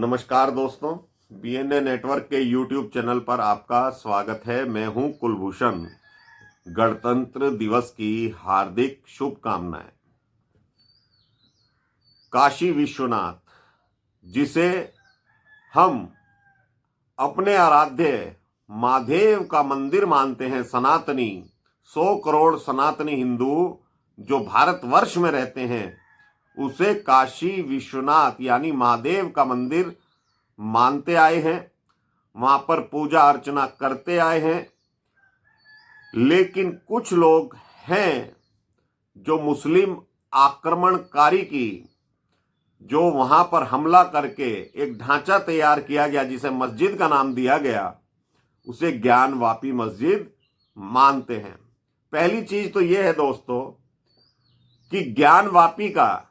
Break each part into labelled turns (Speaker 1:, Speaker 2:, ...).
Speaker 1: नमस्कार दोस्तों, BNA network के यूट्यूब चैनल पर आपका स्वागत है। मैं हूं कुलभूषण। गणतंत्र दिवस की हार्दिक शुभकामनाएं। काशी विश्वनाथ, जिसे हम अपने आराध्य महादेव का मंदिर मानते हैं, सनातनी 100 करोड़ सनातनी हिंदू जो भारतवर्ष में रहते हैं, उसे काशी विश्वनाथ यानी महादेव का मंदिर मानते आए हैं, वहां पर पूजा अर्चना करते आए हैं। लेकिन कुछ लोग हैं जो मुस्लिम आक्रमणकारी की जो वहां पर हमला करके एक ढांचा तैयार किया गया जिसे मस्जिद का नाम दिया गया, उसे ज्ञानवापी मस्जिद मानते हैं। पहली चीज तो यह है दोस्तों कि ज्ञानवापी का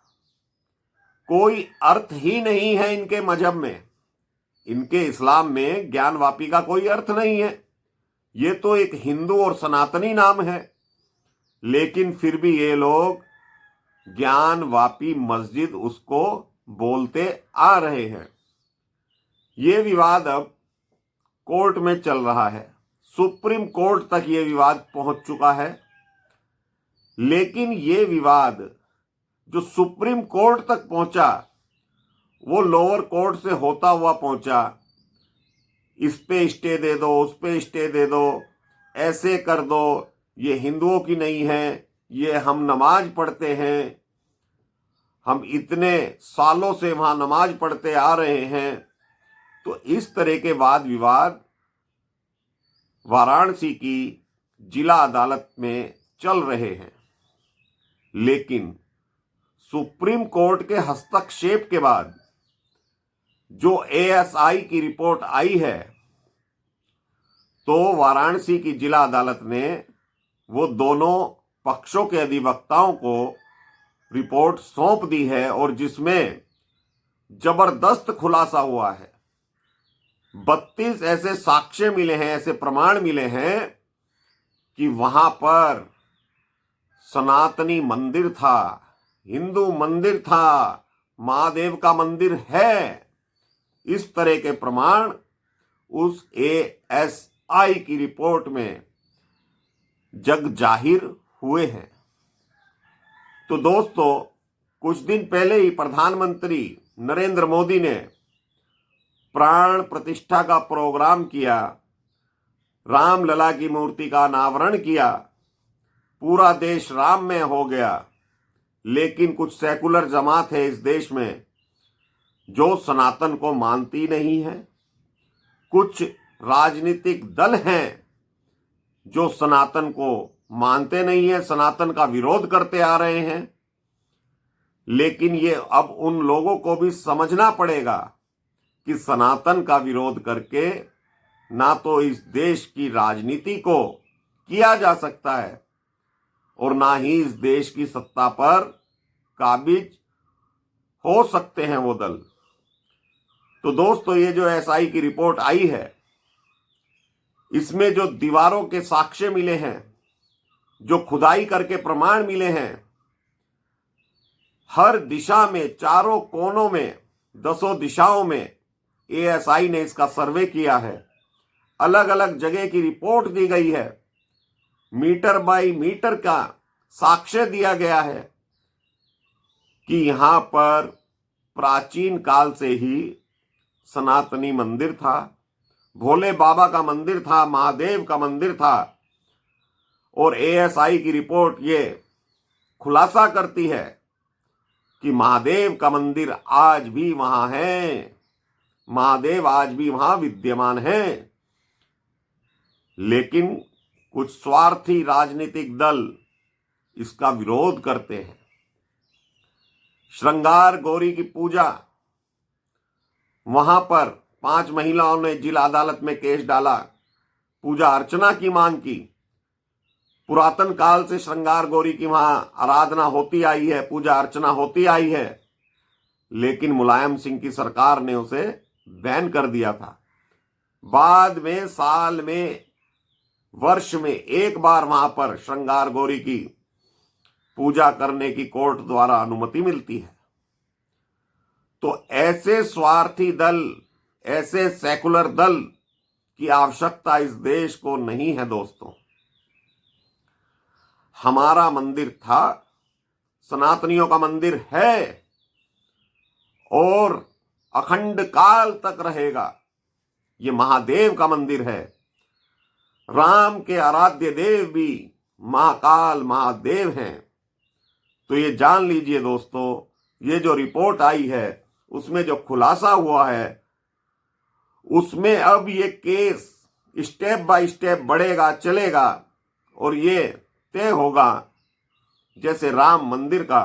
Speaker 1: कोई अर्थ ही नहीं है इनके मजहब में। इनके इस्लाम में ज्ञानवापी का कोई अर्थ नहीं है। ये तो एक हिंदू और सनातनी नाम है, लेकिन फिर भी ये लोग ज्ञानवापी मस्जिद उसको बोलते आ रहे हैं। ये विवाद अब कोर्ट में चल रहा है, सुप्रीम कोर्ट तक ये विवाद पहुंच चुका है। लेकिन ये विवाद जो सुप्रीम कोर्ट तक पहुंचा, वो लोअर कोर्ट से होता हुआ पहुंचा। इस पे स्टे दे दो, उस पे स्टे दे दो, ऐसे कर दो, ये हिंदुओं की नहीं है, ये हम नमाज पढ़ते हैं, हम इतने सालों से वहां नमाज पढ़ते आ रहे हैं। तो इस तरह के वाद विवाद वाराणसी की जिला अदालत में चल रहे हैं। लेकिन सुप्रीम कोर्ट के हस्तक्षेप के बाद जो एएसआई की रिपोर्ट आई है, तो वाराणसी की जिला अदालत ने वो दोनों पक्षों के अधिवक्ताओं को रिपोर्ट सौंप दी है, और जिसमें जबरदस्त खुलासा हुआ है। 32 ऐसे साक्ष्य मिले हैं, ऐसे प्रमाण मिले हैं कि वहां पर सनातनी मंदिर था, हिंदू मंदिर था, महादेव का मंदिर है। इस तरह के प्रमाण उस एएसआई की रिपोर्ट में जग जाहिर हुए हैं। तो दोस्तों, कुछ दिन पहले ही प्रधानमंत्री नरेंद्र मोदी ने प्राण प्रतिष्ठा का प्रोग्राम किया, रामलला की मूर्ति का अनावरण किया, पूरा देश राममय हो गया। लेकिन कुछ सेकुलर जमात है इस देश में जो सनातन को मानती नहीं है। कुछ राजनीतिक दल हैं जो सनातन को मानते नहीं है, सनातन का विरोध करते आ रहे हैं। लेकिन ये अब उन लोगों को भी समझना पड़ेगा कि सनातन का विरोध करके ना तो इस देश की राजनीति को किया जा सकता है और ना ही इस देश की सत्ता पर काबिज हो सकते हैं वो दल। तो दोस्तों, ये जो एसआई की रिपोर्ट आई है, इसमें जो दीवारों के साक्ष्य मिले हैं, जो खुदाई करके प्रमाण मिले हैं, हर दिशा में, चारों कोनों में, 10 दिशाओं में एएसआई ने इसका सर्वे किया है। अलग अलग जगह की रिपोर्ट दी गई है, मीटर बाय मीटर का साक्ष्य दिया गया है कि यहां पर प्राचीन काल से ही सनातनी मंदिर था, भोले बाबा का मंदिर था, महादेव का मंदिर था। और एएसआई की रिपोर्ट ये खुलासा करती है कि महादेव का मंदिर आज भी वहां है, महादेव आज भी वहां विद्यमान है। लेकिन कुछ स्वार्थी राजनीतिक दल इसका विरोध करते हैं। श्रृंगार गौरी की पूजा, वहां पर 5 महिलाओं ने जिला अदालत में केस डाला, पूजा अर्चना की मांग की। पुरातन काल से श्रृंगार गौरी की वहां आराधना होती आई है, पूजा अर्चना होती आई है। लेकिन मुलायम सिंह की सरकार ने उसे बैन कर दिया था। बाद में साल में, वर्ष में एक बार वहां पर श्रृंगार गौरी की पूजा करने की कोर्ट द्वारा अनुमति मिलती है। तो ऐसे स्वार्थी दल, ऐसे सेकुलर दल की आवश्यकता इस देश को नहीं है दोस्तों। हमारा मंदिर था, सनातनियों का मंदिर है और अखंड काल तक रहेगा। ये महादेव का मंदिर है। राम के आराध्य देव भी महाकाल महादेव हैं। तो ये जान लीजिए दोस्तों, ये जो रिपोर्ट आई है उसमें जो खुलासा हुआ है, उसमें अब ये केस स्टेप बाय स्टेप बढ़ेगा, चलेगा और ये तय होगा। जैसे राम मंदिर का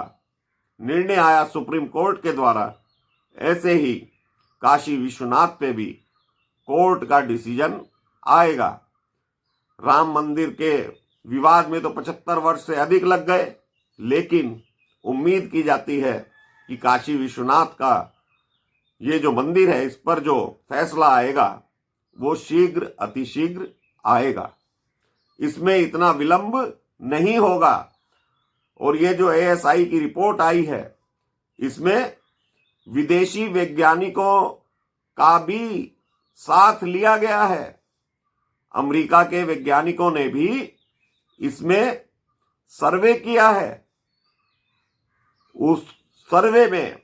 Speaker 1: निर्णय आया सुप्रीम कोर्ट के द्वारा, ऐसे ही काशी विश्वनाथ पे भी कोर्ट का डिसीजन आएगा। राम मंदिर के विवाद में तो 75 वर्ष से अधिक लग गए, लेकिन उम्मीद की जाती है कि काशी विश्वनाथ का ये जो मंदिर है, इस पर जो फैसला आएगा वो शीघ्र अतिशीघ्र आएगा। इसमें इतना विलंब नहीं होगा। और ये जो एएसआई की रिपोर्ट आई है, इसमें विदेशी वैज्ञानिकों का भी साथ लिया गया है। अमेरिका के वैज्ञानिकों ने भी इसमें सर्वे किया है। उस सर्वे में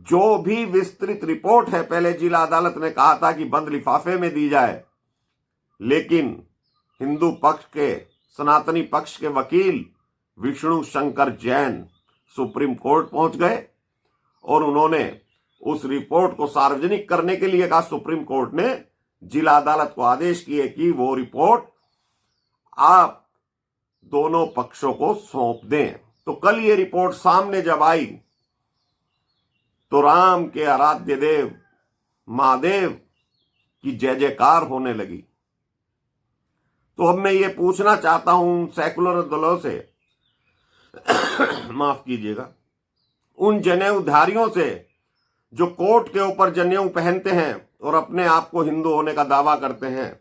Speaker 1: जो भी विस्तृत रिपोर्ट है, पहले जिला अदालत ने कहा था कि बंद लिफाफे में दी जाए, लेकिन हिंदू पक्ष के, सनातनी पक्ष के वकील विष्णु शंकर जैन सुप्रीम कोर्ट पहुंच गए और उन्होंने उस रिपोर्ट को सार्वजनिक करने के लिए कहा। सुप्रीम कोर्ट ने जिला अदालत को आदेश किए कि वो रिपोर्ट आप दोनों पक्षों को सौंप दें। तो कल ये रिपोर्ट सामने जब आई तो राम के आराध्य देव महादेव की जय जयकार होने लगी। तो अब मैं ये पूछना चाहता हूं सेकुलर दलों से माफ कीजिएगा, उन जनेऊधारियों से जो कोर्ट के ऊपर जनेऊ पहनते हैं और अपने आप को हिंदू होने का दावा करते हैं,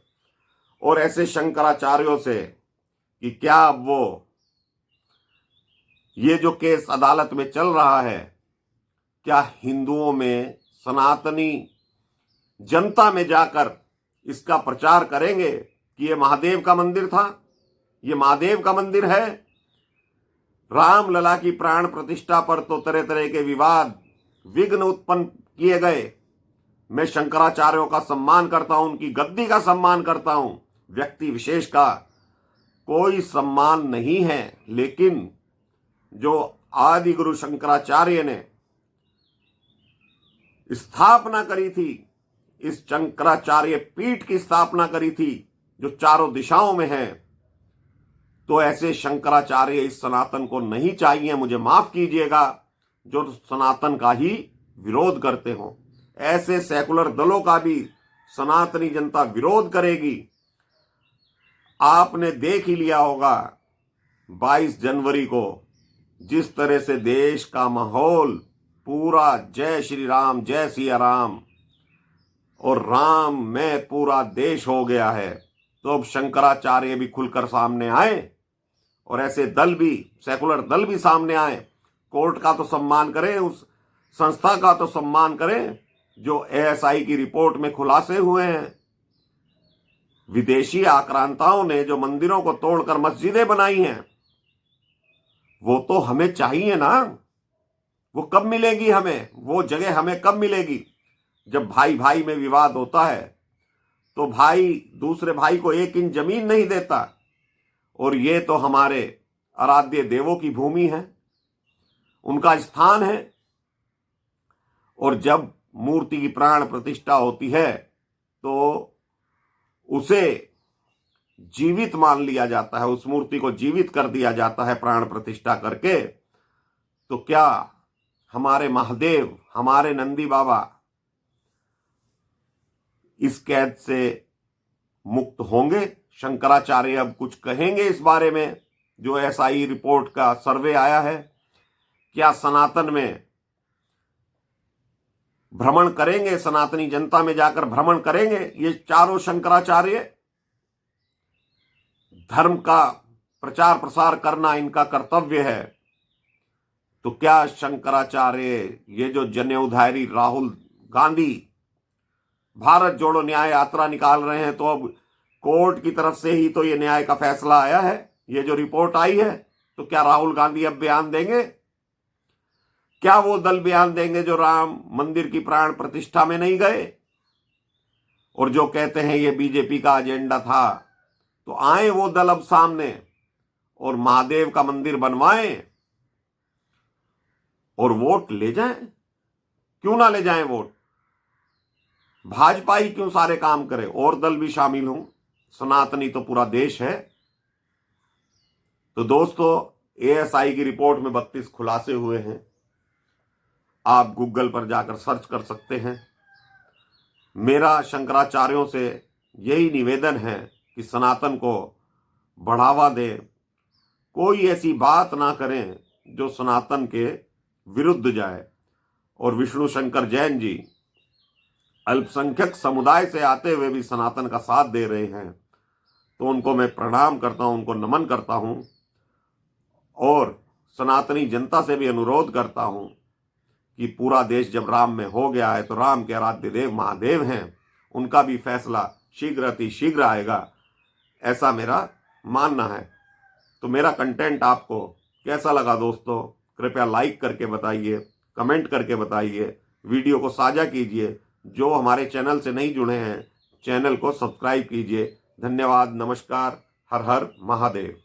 Speaker 1: और ऐसे शंकराचार्यों से कि क्या वो ये जो केस अदालत में चल रहा है, क्या हिंदुओं में, सनातनी जनता में जाकर इसका प्रचार करेंगे कि ये महादेव का मंदिर था, ये महादेव का मंदिर है। रामलला की प्राण प्रतिष्ठा पर तो तरह तरह के विवाद, विघ्न उत्पन्न किए गए। मैं शंकराचार्यों का सम्मान करता हूं, उनकी गद्दी का सम्मान करता हूं, व्यक्ति विशेष का कोई सम्मान नहीं है। लेकिन जो आदि गुरु शंकराचार्य ने स्थापना करी थी, इस शंकराचार्य पीठ की स्थापना करी थी जो चारों दिशाओं में है, तो ऐसे शंकराचार्य इस सनातन को नहीं चाहिए। मुझे माफ कीजिएगा, जो सनातन का ही विरोध करते हो। ऐसे सेकुलर दलों का भी सनातनी जनता विरोध करेगी। आपने देख ही लिया होगा 22 जनवरी को जिस तरह से देश का माहौल पूरा जय श्री राम, जय सिया राम और राम में पूरा देश हो गया है। तो अब शंकराचार्य भी खुलकर सामने आए और ऐसे दल भी, सेकुलर दल भी सामने आए। कोर्ट का तो सम्मान करें, उस संस्था का तो सम्मान करें जो एएसआई की रिपोर्ट में खुलासे हुए हैं। विदेशी आक्रांताओं ने जो मंदिरों को तोड़कर मस्जिदें बनाई हैं, वो तो हमें चाहिए ना। वो कब मिलेगी हमें, वो जगह हमें कब मिलेगी? जब भाई भाई में विवाद होता है तो भाई दूसरे भाई को 1 इंच जमीन नहीं देता, और ये तो हमारे आराध्य देवों की भूमि है, उनका स्थान है। और जब मूर्ति की प्राण प्रतिष्ठा होती है तो उसे जीवित मान लिया जाता है, उस मूर्ति को जीवित कर दिया जाता है प्राण प्रतिष्ठा करके। तो क्या हमारे महादेव, हमारे नंदी बाबा इस कैद से मुक्त होंगे? शंकराचार्य अब कुछ कहेंगे इस बारे में? जो एएसआई रिपोर्ट का सर्वे आया है, क्या सनातन में भ्रमण करेंगे, सनातनी जनता में जाकर भ्रमण करेंगे ये चारों शंकराचार्य? धर्म का प्रचार प्रसार करना इनका कर्तव्य है। तो क्या शंकराचार्य, ये जो जनेऊधारी राहुल गांधी भारत जोड़ो न्याय यात्रा निकाल रहे हैं, तो अब कोर्ट की तरफ से ही तो ये न्याय का फैसला आया है, ये जो रिपोर्ट आई है, तो क्या राहुल गांधी अब बयान देंगे? क्या वो दल बयान देंगे जो राम मंदिर की प्राण प्रतिष्ठा में नहीं गए और जो कहते हैं ये बीजेपी का एजेंडा था? तो आए वो दल अब सामने और महादेव का मंदिर बनवाएं और वोट ले जाएं। क्यों ना ले जाएं वोट? भाजपा ही क्यों सारे काम करे, और दल भी शामिल हों? सनातनी तो पूरा देश है। तो दोस्तों, एएसआई की रिपोर्ट में 32 खुलासे हुए हैं। आप गूगल पर जाकर सर्च कर सकते हैं। मेरा शंकराचार्यों से यही निवेदन है कि सनातन को बढ़ावा दें, कोई ऐसी बात ना करें जो सनातन के विरुद्ध जाए। और विष्णु शंकर जैन जी अल्पसंख्यक समुदाय से आते हुए भी सनातन का साथ दे रहे हैं, तो उनको मैं प्रणाम करता हूं, उनको नमन करता हूं और सनातनी जनता से भी अनुरोध करता हूं कि पूरा देश जब राम में हो गया है तो राम के आराध्य देव महादेव हैं, उनका भी फैसला शीघ्र अति शीघ्र आएगा, ऐसा मेरा मानना है। तो मेरा कंटेंट आपको कैसा लगा दोस्तों, कृपया लाइक करके बताइए, कमेंट करके बताइए, वीडियो को साझा कीजिए। जो हमारे चैनल से नहीं जुड़े हैं, चैनल को सब्सक्राइब कीजिए। धन्यवाद, नमस्कार, हर हर महादेव।